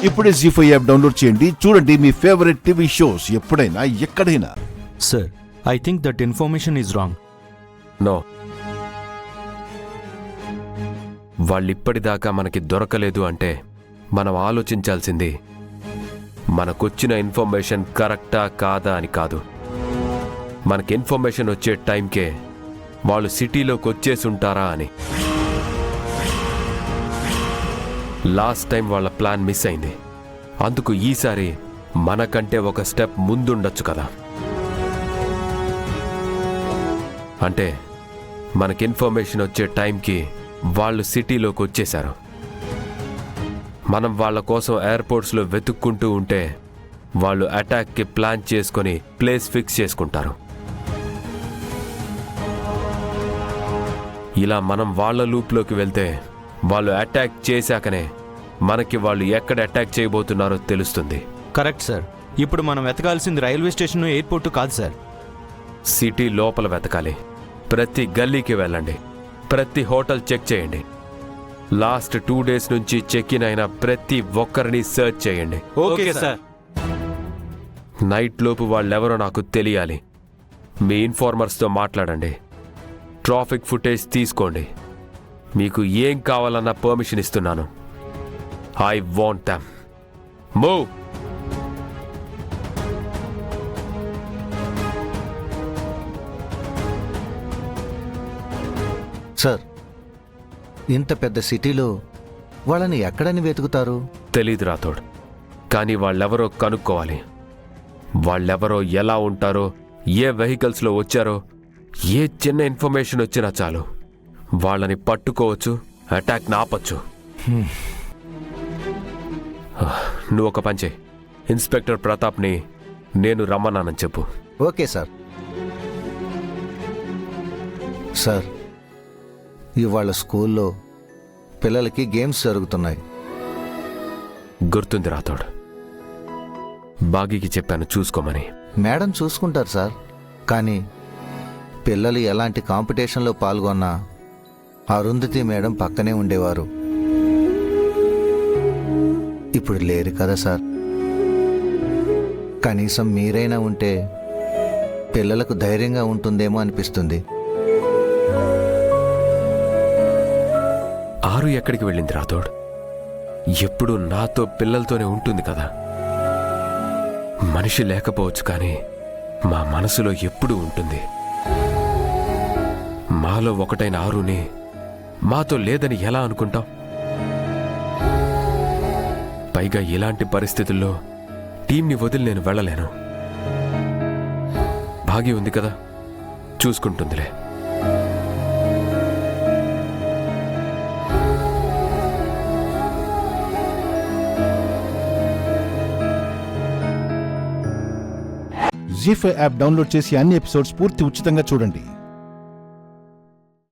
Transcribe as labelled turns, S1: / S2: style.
S1: ఇప్పుడే జీ5 app download చేయండి. చూడండి మీ ఫేవరెట్ టీవీ షోస్ ఎప్పుడైనా ఎక్కడైనా.
S2: Sir, I think that information is wrong.
S3: No, వాళ్ళిప్పటిదాకా మనకి దొరకలేదు అంటే మనం ఆలోచించాల్సింది మనకొచ్చిన ఇన్ఫర్మేషన్ కరెక్టా కాదా అని కాదు. మనకి ఇన్ఫర్మేషన్ వచ్చే టైంకే వాళ్ళు సిటీలోకి వచ్చేసి ఉంటారా అని. లాస్ట్ టైం వాళ్ళ ప్లాన్ మిస్ అయింది. అందుకు ఈసారి మనకంటే ఒక స్టెప్ ముందుండొచ్చు కదా. అంటే మనకి ఇన్ఫర్మేషన్ వచ్చే టైంకి వాళ్ళు సిటీలోకి వచ్చేశారు. మనం వాళ్ళ కోసం ఎయిర్పోర్ట్స్లో వెతుక్కుంటూ ఉంటే వాళ్ళు అటాక్కి ప్లాన్ చేసుకొని ప్లేస్ ఫిక్స్ చేసుకుంటారు. ఇలా మనం వాళ్ళ లూప్లోకి వెళ్తే వాళ్ళు అటాక్ చేశాకనే మనకి వాళ్ళు ఎక్కడ అటాక్ చేయబోతున్నారో తెలుస్తుంది.
S2: Correct sir. ఇప్పుడు మనం వెతకాల్సింది రైల్వే స్టేషన్, ఎయిర్పోర్ట్ కాదు సార్.
S3: సిటీ లోపల వెతకాలి. ప్రతి గల్లీకి వెళ్ళండి, ప్రతి హోటల్ చెక్ చేయండి. లాస్ట్ 2 days నుంచి చెక్ ఇన్ అయిన ప్రతి ఒక్కరిని సర్చ్ చేయండి.
S2: Okay sir.
S3: నైట్ లోపు వాళ్ళెవరో నాకు తెలియాలి. మీ ఇన్ఫార్మర్స్తో మాట్లాడండి. ట్రాఫిక్ ఫుటేజ్ తీసుకోండి. మీకు ఏం కావాలన్న పర్మిషన్ ఇస్తున్నాను. I want them. Move.
S4: Sir, ఇంత పెద్ద సిటీలో వాళ్ళని ఎక్కడని వెతుకుతారు?
S3: తెలీదు రాథోడ్, కానీ వాళ్ళెవరో కనుక్కోవాలి. వాళ్ళెవరో ఎలా ఉంటారో, ఏ వెహికల్స్లో వచ్చారో, ఏ చిన్న ఇన్ఫర్మేషన్ వచ్చినా చాలు వాళ్ళని పట్టుకోవచ్చు, అటాక్ ఆపొచ్చు. నువ్వు ఒక పని చేయి. ఇన్స్పెక్టర్ ప్రతాప్ని నేను రమ్మన్నానని చెప్పు.
S4: Okay sir. సార్, ఇవాళ స్కూల్లో పిల్లలకి గేమ్స్ జరుగుతున్నాయి.
S3: గుర్తుంది రాథోడ్, బాగీకి చెప్పాను చూసుకోమని.
S4: మేడం చూసుకుంటారు సార్, కానీ పిల్లలు ఎలాంటి కాంపిటీషన్లో పాల్గొన్నా అరుంధతి మేడం పక్కనే ఉండేవారు. ఇప్పుడు లేరు కదా సార్. కనీసం మీరైనా ఉంటే పిల్లలకు ధైర్యంగా ఉంటుందేమో అనిపిస్తుంది.
S3: ఆరు ఎక్కడికి వెళ్ళింది రాథోడ్? ఎప్పుడు నాతో పిల్లలతోనే ఉంటుంది కదా. మనిషి లేకపోవచ్చు, కానీ మా మనసులో ఎప్పుడూ ఉంటుంది. మాలో ఒకటైన ఆరుని మాతో లేదని ఎలా అనుకుంటాం? పైగా ఇలాంటి పరిస్థితుల్లో టీంని వదిలి నేను వెళ్ళలేను. భాగ్య ఉంది కదా, చూసుకుంటుందిలే.
S1: జీ5 యాప్ డౌన్లోడ్ చేసి అన్ని ఎపిసోడ్స్ పూర్తి ఉచితంగా చూడండి.